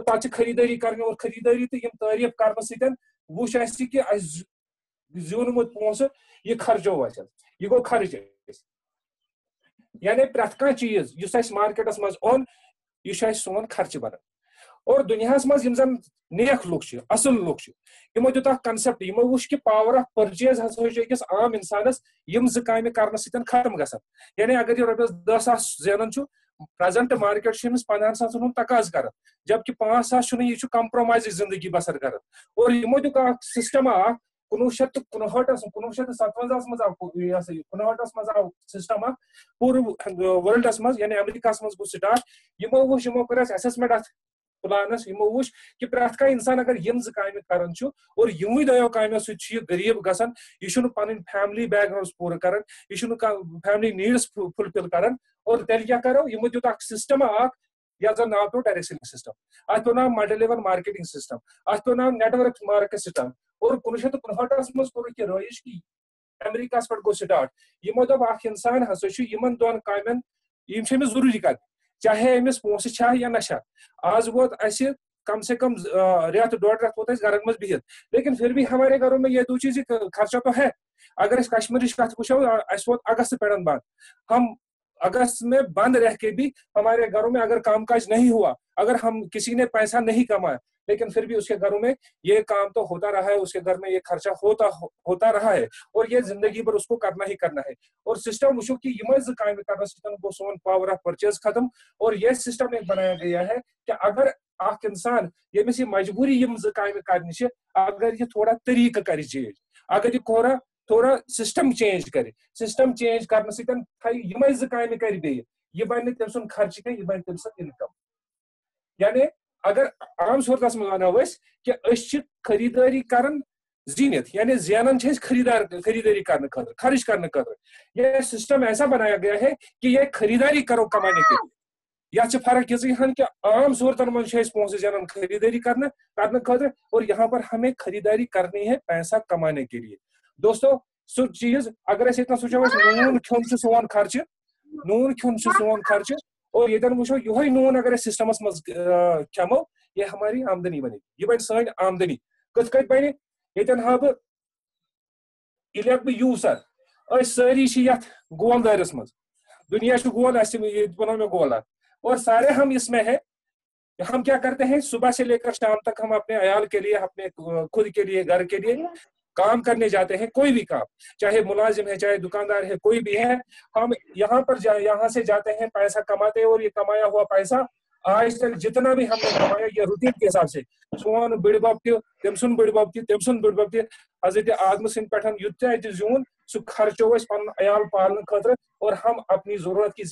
تو پتہ خریداری کرنے اور خریداری تو یم تعریف کرنے سۭتۍ وچھ اَسہِ کہ اَسہِ زیوٗنمُت پونٛسہٕ یہِ خرچو اَسہِ یہِ گوٚو خرچ اَسہِ یعنی پرٛٮ۪تھ کانٛہہ چیٖز یُس اَسہِ مارکیٹس منٛز اوٚن یہِ چھُ اَسہِ سون خرچہٕ بنان اور دُنیاہس منٛز یِم زن نیک لُکھ چھِ اصل لُکھ چھِ یِمو دیُت اکھ کنسپٹ یِمو وٕچھ کہ پاور آف پرچیز ہسا چھُ أکِس عام انسانس یِم زٕ کامہِ کرنہٕ سۭتۍ ختم گژھان یعنی اگر یہِ رۄپیس 10,000 زینان چھُ پریزنٹ مارکیٹ چھُ أمِس 15,000 ہُنٛد تقاضہٕ کران جبکہ 5,000 چھُنہٕ یہِ چھُ کمپرومایزٕچ زندگی بسر کران اور یِمو دیُت اکھ سسٹما اکھ 1957 منٛز آو یہِ ہسا یہِ 59 منٛز آو سسٹم اکھ پوٗرٕ ورلڈس منٛز یعنی امریکہس منٛز گوٚو سٹارٹ یِمو وٕچھ یِمو کٔر اَسہِ ایسیسمنٹ اتھ پلانس یِمو وٕچھ کہ پرٛٮ۪تھ کانٛہہ انسان اگر یِم زٕ کامہِ کران چھُ اور یِموٕے دۄیو کامیو سۭتۍ چھُ یہِ غریٖب گژھان یہِ چھُنہٕ پنٕنۍ فیملی بیک گراونڈس پوٗرٕ کران یہِ چھُنہٕ کانٛہہ فیملی نیڈس فُلفل کران اور تیٚلہِ کیاہ کرو یِمو دیُت اکھ سسٹما اکھ یتھ زن ناو پیوٚو ڈایریکٹ سیلنگ سسٹم اتھ پیوٚو ناو ملٹی لیول مارکیٹنگ سسٹم اتھ پیوٚو ناو نیٹ ورک مارکیٹ سسٹم اور 1959 منٛز کوٚرُکھ یہِ رٲیِج کہ امریکہس پٮ۪ٹھ گوٚو سٹارٹ یِمو دوٚپ اکھ انسان ہسا چھُ یِمن دۄن کامٮ۪ن یِم چھِ أمِس ضروٗری کرٕنۍ چاہے أمِس پونٛسہٕ چھا یا نہ چھا آز ووت اَسہِ کم سے کم رٮ۪تھ ڈۄڈ رٮ۪تھ ووت اَسہِ گرن منٛز بِہِتھ لیکن پھر بھی ہمارے گھروں میں یہ دو چیزیں خرچہ تو ہے اگر أسۍ کشمیرٕچ کتھ وٕچھو اَسہِ ووت اگست پٮ۪ٹھ بند ہم اگست میں بند رہ کے بھی ہمارے گھروں میں اگر کام کاج نہیں ہوا اگر ہم کسی نے پیسہ نہیں کمایا لیکن پھر بھی اس کے گھروں میں یہ کام تو ہوتا رہا ہے اس کے گھر میں یہ خرچہ ہوتا رہا ہے اور یہ زندگی پر اس کو کرنا ہی کرنا ہے اور سسٹم وچھو کہ یمے زٕ کامہِ کرنہٕ سۭتۍ گوٚو سون پاور آف پرچیز ختم اور یہ سسٹم ایک بنایا گیا ہے کہ اگر اکھ انسان ییٚمِس یہِ مجبوٗری یِم زٕ کامہِ کرنہِ چھِ اگر یہِ تھوڑا طریٖقہٕ کرِ چینج اگر یہِ تھوڑا سسٹم چینج کرِ سسٹم چینج کرنہٕ سۭتۍ تھایہِ یِمے زٕ کامہِ کرِ بیٚیہِ یہِ بنہِ نہٕ تٔمۍ سُنٛد خرچہٕ کینٛہہ یہِ بنہِ تٔمۍ سُنٛد انکم یعنی اگر عام صورتس منٛز ونو أسۍ کہ أسۍ چھِ خریدٲری کران زیٖنِتھ یعنی زینان چھِ أسۍ خریداری کرنہٕ خٲطرٕ خرچ کرنہٕ خٲطرٕ یہ سسٹم ایسا بنایا گیا ہے کہ یہ خریداری کرو کمانے کے لیے یتھ چھِ فرق یِژٕے ہن کہ عام صورتن منٛز چھِ أسۍ پونٛسہٕ زینان خریداری کرنہٕ خٲطرٕ اور یہاں پر ہمیں خریداری کرنی ہے پیسہ کمانے کے لیے دوستو سُہ چیٖز اگر أسۍ ییٚتنس وٕچھو أسۍ نوٗن کھیوٚن چھُ سون خرچہٕ نوٗن کھیوٚن چھُ سون خرچہٕ اور ییٚتٮ۪ن وٕچھو یِہوے نوٗن اگر أسۍ سسٹمس منٛز کھٮ۪مو یہ ہماری آمدنی بنے یہ بنہِ سٲنۍ آمدنی کِتھ کٔٹھۍ بنہِ ییٚتٮ۪ن ہاو بہٕ یہِ لیکھٕ بہٕ یوٗ سر أسۍ سٲری چھِ یتھ گول دٲیرس منٛز دُنیا چھُ گول اَسہِ ییٚتہِ بنوو مےٚ گولا اور سارے ہم اس میں ہے ہم کیا کرتے ہیں صبح سے لے کر شام تک ہم اپنے عیال کے لیے اپنے خود کے لیے گھر کے لیے کام کرنے جاتے ہیں کوئی بھی کام چاہے ملازم ہے چاہے دکاندار ہے کوئی بھی ہے ہم یہاں سے جاتے ہیں پیسہ کماتے اور یہ کمایا ہوا پیسہ آج تک جتنا بھی ہم نے کمایا یہ روٹین کے حساب سے سون بڑ بب تہِ تٔمۍ سُنٛد بٔڑ بب تہِ تٔمۍ سُنٛد بٔڑ بب تہِ حضرت آدمہٕ سٕنٛدۍ پٮ۪ٹھ یُتھ تہِ اَتہِ زیوٗن سُہ خرچو أسۍ پنُن عیال پالنہٕ خٲطرٕ اور ہم اپنی ضرورت کی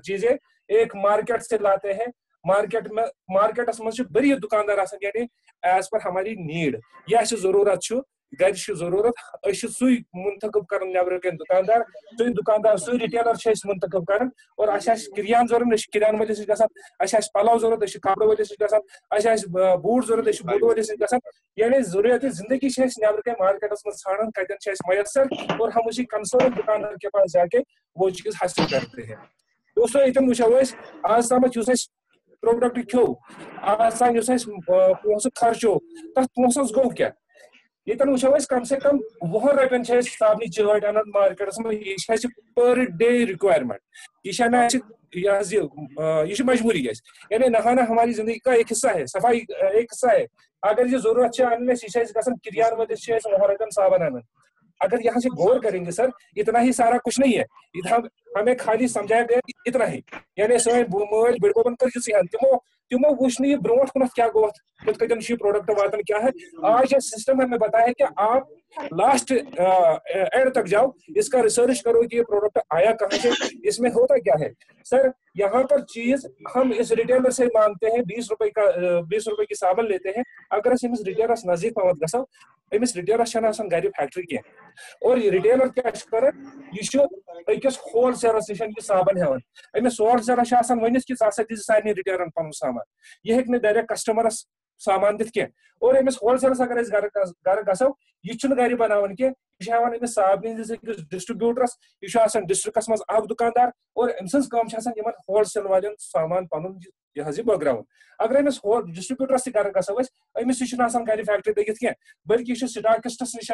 چیزیں ایک مارکیٹ سے لاتے ہیں مارکیٹس منٛز چھِ بٔرِتھ دُکاندار آسان یعنی ایز پر ہماری نیڈ یہِ اَسہِ ضروٗرت چھُ گرِ چھِ ضروٗرت أسۍ چھِ سُے منتخب کران نیبرٕ کٮ۪ن دُکاندار سُے رِٹیلر چھِ أسۍ منتخب کران اور اَسہِ آسہِ کِریان ضروٗرت أسۍ چھِ کِریان وٲلِس نِش گژھان اَسہِ آسہِ پلو ضروٗرت أسۍ چھِ کپرٕ وٲلِس نِش گژھان اَسہِ آسہِ بوٗٹ ضروٗرت أسۍ چھِ بوٗٹہٕ وٲلِس نِش گژھان یعنی ضروٗرت زندگی چھِ أسۍ نیبرٕ کٮ۪ن مارکیٹس منٛز ژھانڈان کتٮ۪ن چھِ اَسہِ میسر اور ہم اسی کنسرن دُکاندار کے پاس جا کے وہ چیز حٲصِل کرتے ہیں دوستو ییٚتٮ۪ن وٕچھو أسۍ آز تامتھ یُس اَسہِ پروڈکٹ کھیوٚو آز تام یُس اَسہِ پونٛسہٕ خرچو تتھ پونٛسس گوٚو کیٛاہ ییٚتٮ۪ن وٕچھو أسۍ کم سے کم 20 رۄپین چھِ أسۍ صابنہِ چٲٹۍ انان مارکیٹس منٛز یہِ چھِ اَسہِ پر ڈے رِکوایرمنٹ یہ چھنہٕ اَسہِ یہ چھِ مجبوٗری اَسہِ یعنی نہانا ہماری زندگی کا ایک حصہ ہے صفائی ایک حصہ ہے اگر یہ ضرورت چھِ انٕنۍ اَسہِ یہِ چھِ اَسہِ گژھان کِریان وٲلِس چھِ أسۍ 20 رۄپین صابن انان اگر یہاں سے غور کریں گے سر اتنا ہی سارا کچھ نہیں ہے ہمیں خالی سمجھایا گیا اتنا ہی یعنی سٲنۍ مٲلۍ بٔڑۍ ببن کٔر یِژٕے ہن تِمو وٕچھ نہٕ یہِ برونٛٹھ کُنتھ کیٛاہ گوٚو اتھ کِتھ کٔٹھۍ چھُ یہِ پروڈکٹ واتان کیا ہے آج یہ سسٹم ہمیں بتایا کہ آپ لاسٹ اینڈ تک جاؤ اس کا ریسرچ کرو کہ یہ پروڈکٹ آیا کہاں سے اس میں ہوتا کیا ہے سر یہاں پر چیز ہم اس ریٹیلر سے مانگتے ہیں 20 روپے کی صابن لیتے ہیں اگر أسۍ ریٹیلرس نزدیک پہمت گژھو أمِس ریٹیلرس چھنہٕ آسان گرِ فیکٹری کینٛہہ اور یہ ریٹیلر کیٛاہ چھُ کران یہِ چھُ أکِس ہول سیلرس نِش یہِ صابن ہٮ۪وان أمِس ہول سیلرس چھُ آسان ؤنِتھ کہ ژٕ ہسا دِژ سارنٕے رِٹیلرن پنُن سامان یہِ ہیٚکہِ نہٕ ڈایریکٹ کسٹمرس سامان دِتھ کینٛہہ اور أمِس ہولسیلَس اگر أسۍ گرٕ گژھو یہِ چھُنہٕ گرِ بناوان کینٛہہ یہِ چھُ ہٮ۪وان أمِس صابنہِ ہِنٛدِس أکِس ڈِسٹرٛبیوٗٹرَس یہِ چھُ آسان ڈِسٹرٛکَس منٛز اکھ دُکاندار اور أمۍ سٕنٛز کٲم چھِ آسان یِمن ہول سیل والٮ۪ن سامان پَنُن یہِ حظ یہِ بٲگراوُن اگر أمِس ڈِسٹرٛبیوٗٹرَس تہِ گرٕ گژھو أسۍ أمِس تہِ چھُنہٕ آسان گرِ فیکٹری لٔگِتھ کینٛہہ بٔلکہِ یہِ چھُ سٹاکِسٹَس نِش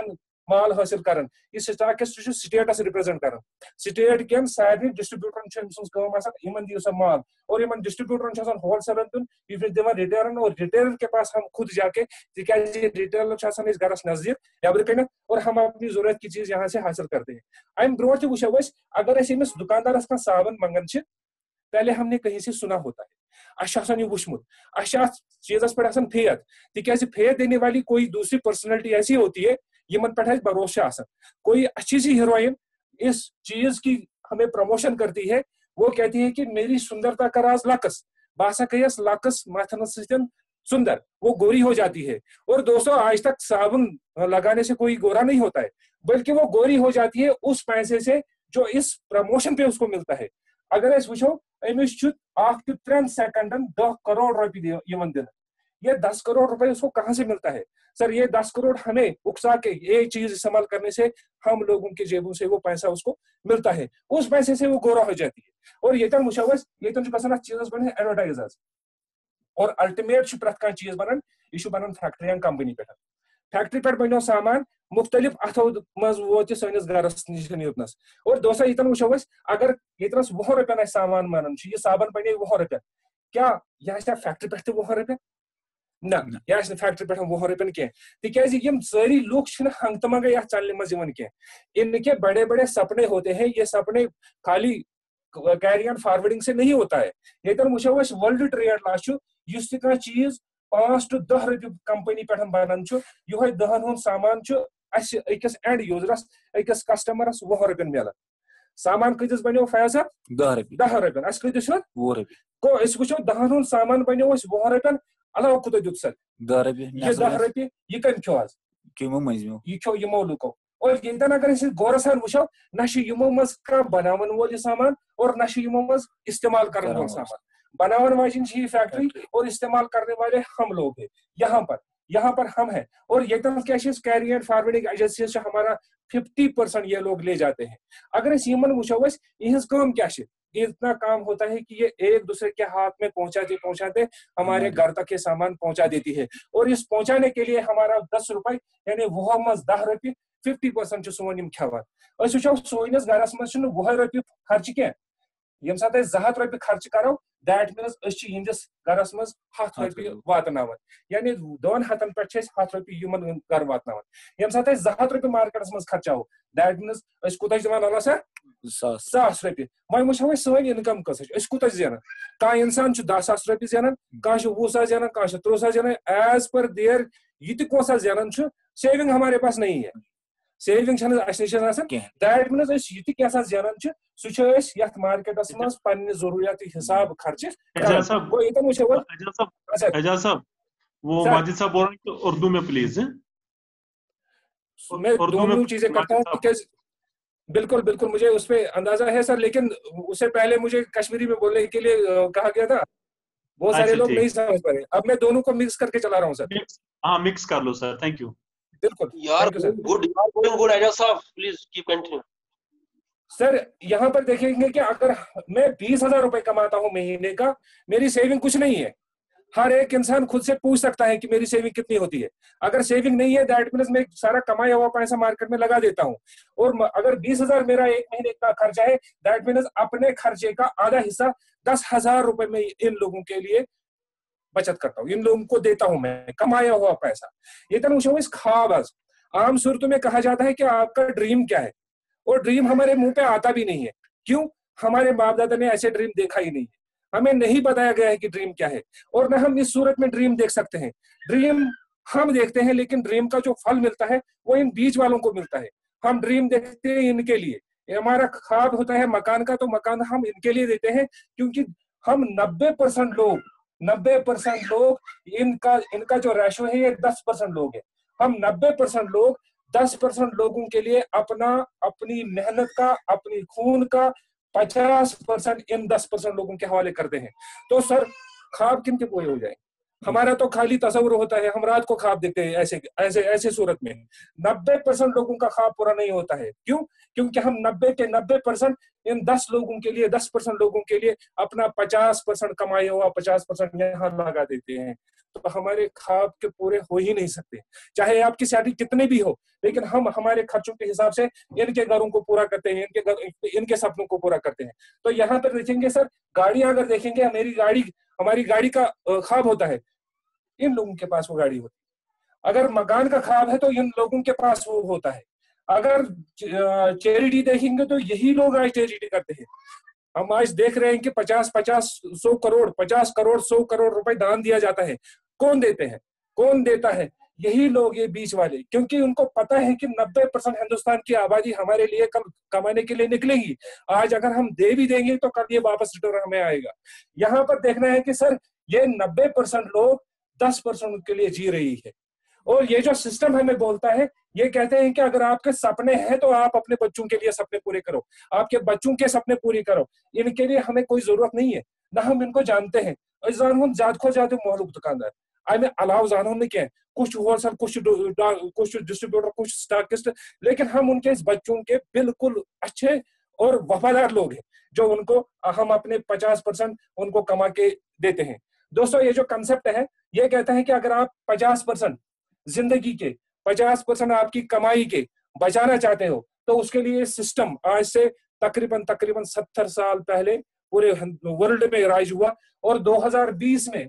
مال حٲصِل کران یہِ سٹاکِسٹ چھُ سٹیٹس رِپرٛزنٹ کران سٹیٹ کٮ۪ن سارنٕے ڈِسٹرٛبیوٗٹرن چھِ أمۍ سٕنٛز کٲم آسان یِمن دِیِو سا مال اور یِمن ڈِسٹرٛبیوٗٹرن چھُ آسان ہول سیلن دیُن یہِ چھُ دِوان رِٹیلرن اور رِٹیلر کے پاس ہم خود جا کے تِکیازِ رِٹیلر چھُ آسان أسۍ گرس نزدیٖک نیبرٕ کَنٮ۪تھ اور ہم اپنی ضروٗرت کی چیٖز یہاں سے حٲصِل کرتے ہیں اَمہِ برونٛٹھ تہِ وٕچھو أسۍ اگر أسۍ أمِس دُکاندارس کانٛہہ صابن منٛگان چھِ پہلے ہم نے کہیں سے سنا ہوتا ہے اَسہِ چھُ آسان یہِ وٕچھمُت اَسہِ چھِ اَتھ چیٖزس پٮ۪ٹھ آسان فیتھ تِکیازِ فیتھ دینے والی کوئی دوسری پرسنلٹی ایسی ہوتی ہے یِمن پٮ۪ٹھ اَسہِ بھروسہٕ چھُ آسان کوئی اچھی سی ہیروئن اس چیز کی ہمیں پروموشن کرتی ہے وہ کہتی ہے کہ میری سندرتا کا راز لکس بہٕ ہسا گٔیس لکس متھنہٕ سۭتۍ سندر وہ گوری ہو جاتی ہے اور دوستوں آج تک صابن لگانے سے کوئی گورا نہیں ہوتا ہے بلکہ وہ گوری ہو جاتی ہے اس پیسے سے جو اس پروموشن پہ اس کو ملتا ہے اگر أسۍ وٕچھو أمِس چھُ 1 تہٕ 3 سیکنڈن 10 کروڑ رۄپیہِ یِوان دِنہٕ یہ 10 کروڑ روپے اس کو کہاں سے ملتا ہے سر یہ 10 کروڑ ہمیں اکسا کے یہ چیز استعمال کرنے سے ہم لوگوں کے جیبوں سے وہ پیسہ اس کو ملتا ہے اس پیسے سے وہ گورا ہو جاتی ہے اور ییٚتٮ۪ن وٕچھو أسۍ ییٚتٮ۪ن چھُ گژھان اَتھ چیٖزس بنان ایڈورٹایز حظ اور الٹِمیٹ چھُ پرٛٮ۪تھ کانٛہہ چیٖز بنان یہِ چھُ بنان فیکٹری یا کمپنی پٮ۪ٹھ فیکٹری پٮ۪ٹھ بنیو سامان مختلف اتھو منٛز ووت یہِ سٲنِس گرس نِش یوتنس اور دوسا ییٚتٮ۪ن وٕچھو أسۍ اگر ییٚتنس 20 رۄپین اَسہِ سامان بنان چھُ یہِ صابن بنے 20 رۄپین کیٛاہ یہِ آسیا فیکٹری پٮ۪ٹھ تہِ 20 رۄپین نہ یہِ آسہِ نہٕ فیکٹری پٮ۪ٹھ 20 رۄپین کینٛہہ تِکیازِ یِم سٲری لُکھ چھِنہٕ ہنگتہٕ منٛگے یتھ چلنہِ منٛز یِوان کینٛہہ ان کے بڑے بڑے سپنے ہوتے ہیں یہ سپنے خالی کیری آن فارورڈنگ سے نہیں ہوتا ہے ییٚتٮ۪ن وٕچھو أسۍ ورلڈ ٹریڈ لا چھُ یُس تہِ کانٛہہ چیٖز 5 to 10 رۄپیہِ کمپنی پٮ۪ٹھ بنان چھُ یِہوے 10 ہُنٛد سامان چھُ اَسہِ أکِس اینڈ یوٗزرس أکِس کسٹمرس 20 رۄپین مِلان سامان کۭتِس بنیو فیاض صٲب 10 رۄپین اَسہِ کۭتِس چھُ 20 رۄپیہِ گوٚو أسۍ وٕچھو 10 ہُنٛد سامان بنیو اَسہِ 20 رۄپین علاوٕ کوٗتاہ دیُت سر 10 رۄپیہِ یہِ 10 رۄپیہِ یہِ کٔمۍ کھیوٚو آز یِمو مٔنٛزمو یہِ کھیوٚو یِمو لُکو اور ییٚتٮ۪ن اگر أسۍ غورٕ سان وٕچھو نہ چھُ یِمو منٛز کانٛہہ بناون وول یہِ سامان اور نہ چھُ یِمو منٛز استعمال کرن وول سامان بناون واجیٚنۍ چھِ یہِ فیکٹری اور استعمال کرنے والے ہم لوگ ہیں یہاں پر ہم ہیں اور ییٚتٮ۪ن کیٛاہ چھِ أسۍ کیری اینڈ فارورڈنگ ایجنسیز چھِ ہمارا 50% یہ لوگ لے جاتے ہیں اگر أسۍ یِمن وٕچھو أسۍ یِہنٛز کٲم کیٛاہ چھِ اتنا کام ہوتا ہے کہ یہ ایک دوسرے کے ہاتھ میں پہنچاتے ہمارے گھر تک یہ سامان پہنچا دیتی ہے اور اس پہنچانے کے لیے ہمارا 10 روپے یعنی 20 منٛز 10 رۄپیہِ 50% چھُ سون یِم کھٮ۪وان أسۍ وٕچھو سٲنِس گرس منٛز چھُنہٕ 20 رۄپیہِ خرچہِ کینٛہہ ییٚمہِ ساتہٕ أسۍ 200 رۄپیہِ خرچہِ کرو دیٹ میٖنٕز أسۍ چھِ یِہنٛدِس گرس منٛز 100 رۄپیہِ واتناوان یعنی 2 ہتن پٮ۪ٹھ چھِ أسۍ 100 رۄپیہِ یِمن گرٕ واتناوان ییٚمہِ ساتہٕ أسۍ 200 رۄپیہِ مارکیٹس منٛز خرچاوو دیٹ میٖنٕز أسۍ کوٗتاہ چھِ دِوان اللہ سر 1,000 رۄپیہِ وۄنۍ وٕچھو أسۍ سٲنۍ انکم کۭژاہ چھِ أسۍ کوٗتاہ چھِ زینان کانٛہہ انسان چھُ 10,000 رۄپیہِ زینان کانٛہہ چھُ 20,000 زینان کانٛہہ چھُ 30,000 زینان ایز پر دیر یہِ تہِ کۄس زینان چھُ سیونگ ہمارے پاس نہیں ہے سیونگ چھنہٕ اَسہِ نِش آسان دیٹ میٖنٕز أسۍ یہِ تہِ کینٛژھا زینان چھِ سُہ چھِ أسۍ یتھ مارکیٹس منٛز پننہِ ضروٗریاتہِ حساب خرچہِ کران گوٚو ییٚتٮ۪ن وٕچھو اعجاز صاحب وہ ماجد صاحب بول رہے ہیں اردو میں پلیز میں دونوں چیزیں کرتا ہوں کیونکہ بالکل بالکل مجھے اس پہ اندازہ ہے سر لیکن اس سے پہلے مجھے کشمیری میں بولنے کے لیے کہا گیا تھا بہت سارے لوگ نہیں سمجھ پا رہے اب میں دونوں کو مکس کر کے چلا رہا ہوں سر ہاں مکس کر لو سر تھینک یو بالکل سر یہاں پر دیکھیں گے کہ اگر میں 20,000 روپے کماتا ہوں مہینے کا میری سیونگ کچھ نہیں ہے ہر ایک انسان خود سے پوچھ سکتا ہے کہ میری سیونگ کتنی ہوتی ہے اگر سیونگ نہیں ہے دیٹ مینس میں سارا کمایا ہوا پیسہ مارکیٹ میں لگا دیتا ہوں اور اگر 20,000 میرا ایک مہینے کا خرچہ ہے دیٹ مینس اپنے خرچے کا آدھا حصہ 10,000 روپے میں ان لوگوں کے لیے بچت کرتا ہوں ان لوگوں کو دیتا ہوں میں کمایا ہوا پیسہ یہ تو اس خواب عام صورتوں میں کہا جاتا ہے کہ آپ کا ڈریم کیا ہے اور ڈریم ہمارے منہ پہ آتا بھی نہیں ہے کیوں ہمارے باپ دادا نے ایسے ڈریم دیکھا ہی نہیں ہے ہمیں نہیں بتایا گیا ہے کہ ڈریم کیا ہے اور نہ ہم اس صورت میں ڈریم دیکھ سکتے ہیں ڈریم ہم دیکھتے ہیں لیکن ڈریم کا جو پھل ملتا ہے وہ ان بیچ والوں کو ملتا ہے ہم ڈریم دیکھتے ہیں ان کے لیے ہمارا خواب ہوتا ہے مکان کا تو مکان ہم ان کے لیے دیتے ہیں کیونکہ ہم 90% لوگ ان کا جو ریشو ہے یہ 10% لوگ ہیں ہم 90% لوگ 10% لوگوں کے لیے اپنی محنت کا اپنی خون کا 50% ان 10% لوگوں کے حوالے کرتے ہیں تو سر خواب کن کے پورے ہو جائیں ہمارا تو خالی تصور ہوتا ہے, ہم رات کو خواب دیکھتے ہیں ایسے صورت میں. 90% لوگوں کا خواب پورا نہیں ہوتا ہے. کیوں؟ کیونکہ ہم 90% ان 10 لوگوں کے لیے 10% لوگوں کے لیے اپنا 50% کمایا ہوا 50% یہاں لگا دیتے ہیں. تو ہمارے خواب کے پورے ہو ہی نہیں سکتے, چاہے آپ کی سیلری کتنے بھی ہو, لیکن ہم ہمارے خرچوں کے حساب سے ان کے گھروں کو پورا کرتے ہیں, ان کے سپنوں کو پورا کرتے ہیں. تو یہاں پر دیکھیں گے سر, گاڑیاں اگر دیکھیں گے, ہماری گاڑی کا خواب ہوتا ہے, ان لوگوں کے پاس وہ گاڑی ہوتی ہے. اگر مکان کا خواب ہے تو ان لوگوں کے پاس وہ ہوتا ہے. اگر چیریٹی دیکھیں گے تو یہی لوگ آج چیریٹی کرتے ہیں. ہم آج دیکھ رہے ہیں کہ 50 کروڑ 100 کروڑ روپے دان دیا جاتا ہے. کون دیتے ہیں؟ کون دیتا ہے؟ یہی لوگ, یہ بیچ والے, کیونکہ ان کو پتا ہے کہ 90% ہندوستان کی آبادی ہمارے لیے کل کمانے کے لیے نکلے گی. آج اگر ہم دے بھی دیں گے تو کل یہ واپس ریٹرن ہمیں آئے گا. یہاں پر دیکھنا ہے کہ سر یہ 90% لوگ 10% کے لیے جی رہی ہے. اور یہ جو سسٹم ہمیں بولتا ہے, یہ کہتے ہیں کہ اگر آپ کے سپنے ہیں تو آپ اپنے بچوں کے لیے سپنے پورے کرو, آپ کے بچوں کے سپنے پورے کرو. ان کے لیے ہمیں کوئی ضرورت نہیں ہے, نہ ہم ان کو جانتے ہیں. زیادہ کو زیادہ مولوک دکاندار امہ علاوہ زانو نہ کیا, کچھ ہول سیل, کچھ ڈسٹریبیوٹر, کچھ اسٹاکسٹ, لیکن ہم ان کے بچوں کے بالکل اچھے اور وفادار لوگ ہیں, جو ان کو ہم اپنے 50% ان کو کما کے دیتے ہیں. دوستو یہ جو کنسپٹ ہے یہ کہتا ہے کہ اگر آپ 50% زندگی کے 50% آپ کی کمائی کے بچانا چاہتے ہو تو اس کے لیے سسٹم آج سے تقریباً 70 سال پہلے پورے ورلڈ میں رائج ہوا, اور 2020 میں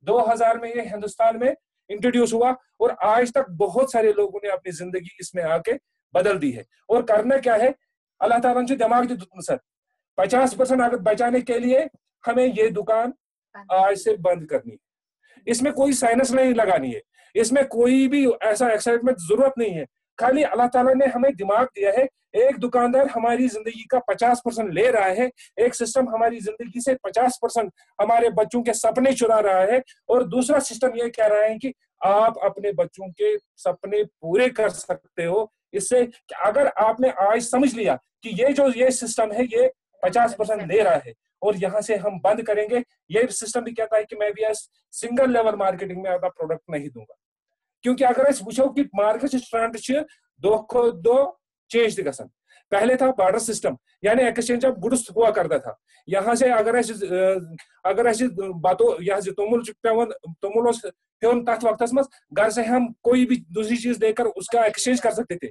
2000 میں یہ ہندوستان میں انٹروڈیوس ہوا, اور آج تک بہت سارے لوگوں نے اپنی زندگی اس میں آ کے بدل دی ہے. اور کرنا کیا ہے, اللہ تعالیٰ نے دماغ دیتا سر, 50% اگر بچانے کے لیے ہمیں یہ دکان آج سے بند کرنی ہے. اس میں کوئی سائنس نہیں لگانی ہے, اس میں کوئی بھی ایسا ایکسائٹمنٹ ضرورت نہیں ہے. خالی اللہ تعالیٰ نے ہمیں دماغ دیا ہے. ایک دکاندار ہماری زندگی کا 50% لے رہا ہے, ایک سسٹم ہماری زندگی سے 50% ہمارے بچوں کے سپنے چرا رہا ہے, اور دوسرا سسٹم یہ کہہ رہا ہے کہ آپ اپنے بچوں کے سپنے پورے کر سکتے ہو. اس سے اگر آپ نے آج سمجھ لیا کہ یہ سسٹم ہے یہ 50% لے رہا ہے, اور یہاں سے ہم بند کریں گے. یہ سسٹم بھی کہتا ہے کہ میں بھی سنگل لیول مارکیٹنگ میں اپنا پروڈکٹ نہیں دوں گا, کیونکہ اگر اس وچھو کہ مارکیٹ ٹرینڈ دو چینج گژھان. پہلے تھا بارڈر سسٹم, یعنی ایکسچینج آف گڈس ہوا کرتا تھا. یہاں سے اگر باتو یہ تومل تومل ہیون تک وقت میں گھر سے ہم کوئی بھی دوسری چیز دے کر اس کا ایکسچینج کر سکتے تھے.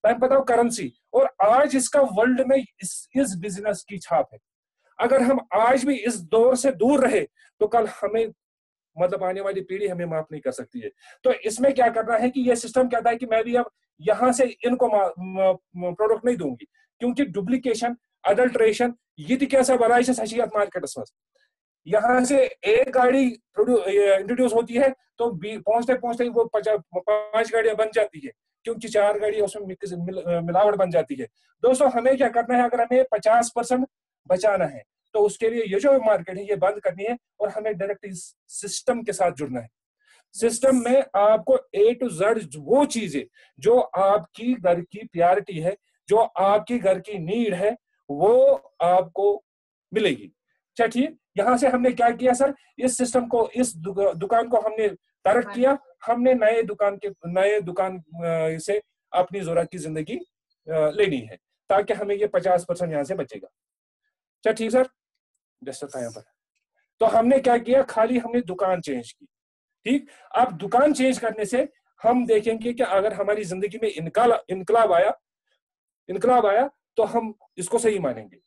تمہیں پتا کرنسی, اور آج اس کا ورلڈ میں اس بزنس کی چھاپ ہے. اگر ہم آج بھی اس دور سے دور رہے تو کل ہمیں مطلب آنے والی پیڑھی ہمیں معاف نہیں کر سکتی ہے. تو اس میں کیا کرنا ہے کہ یہ سسٹم کہتا ہے کہ میں بھی اب یہاں سے ان کو پروڈکٹ نہیں دوں گی, کیونکہ ڈپلیکیشن اڈلٹریشن یہ کیسا بڑا سچیت مارکیٹس میں. یہاں سے ایک گاڑی انٹروڈیوس ہوتی ہے تو پہنچتے وہ 5 گاڑیاں بن جاتی ہے, کیونکہ 4 گاڑیاں اس میں ملاوٹ بن جاتی ہے. دوستو ہمیں کیا کرنا ہے, اگر ہمیں 50% بچانا ہے تو اس کے لیے یہ جو مارکیٹ ہے یہ بند کرنی ہے, اور ہمیں ڈائریکٹ اس سسٹم کے ساتھ جڑنا ہے. سسٹم میں آپ کو A to Z وہ چیزیں جو آپ کی گھر کی پیارٹی ہے, جو آپ کی گھر کی نیڈ ہے, وہ آپ کو ملے گی. اچھا ٹھیک, یہاں سے ہم نے کیا کیا سر, اس سسٹم کو, اس دکان کو ہم نے ترک کیا. ہم نے نئے دکان سے اپنی ضرورت کی زندگی لینی ہے, تاکہ ہمیں یہ 50% یہاں سے بچے گا. اچھا ٹھیک سر, یہاں پر تو ہم نے کیا کیا, خالی ہم نے دکان چینج کی. ٹھیک, اب دکان چینج کرنے سے ہم دیکھیں گے کہ اگر ہماری زندگی میں انقلاب آیا تو ہم اس کو صحیح مانیں گے.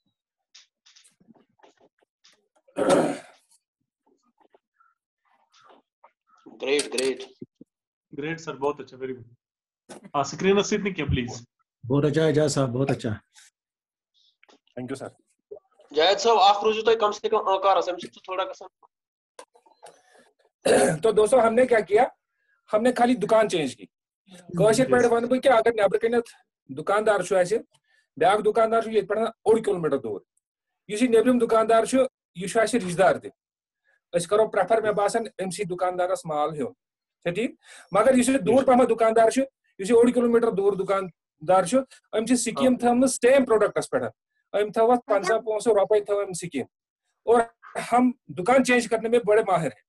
گریٹ سر, بہت اچھا, ویری گڈ. اسکرین سیٹ نہیں کیا پلیز. بہت اچھا اعجاز صاحب, بہت اچھا. Thank you sir. جاید صاحب آپ روزو تو کم سے کم آکار سے تھوڑا قسم. تو دوستو ہم نے کیا کیا, ہم نے خالی دکان چینج کی. کوشر پہ ون بہ کہ اگر نبر کنت دکاندار بیاکھ دکاندار یہ پہ 1 کلومیٹر دور, اس نیبرم دکاندار یہ رشتہ دار تہ, اس کرو پریفر مے باسان امسی دکاندارس مال ہیون. ٹھیک, مگر اس دور پہم دکاندار اس 1 کلومیٹر دور دکاندار ام سکیم تھم سیم پروڈکٹس پہ, ام تھو 50 روپے تھو ام سکیم, اور ہم دکان چینج کرنے میں بڑے ماہر ہیں.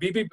BP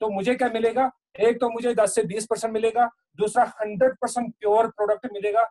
تو مجھے کیا ملے گا؟ ایک تو مجھے 10 سے 20% ملے گا, دوسرا 100% پیور پروڈکٹ ملے گا,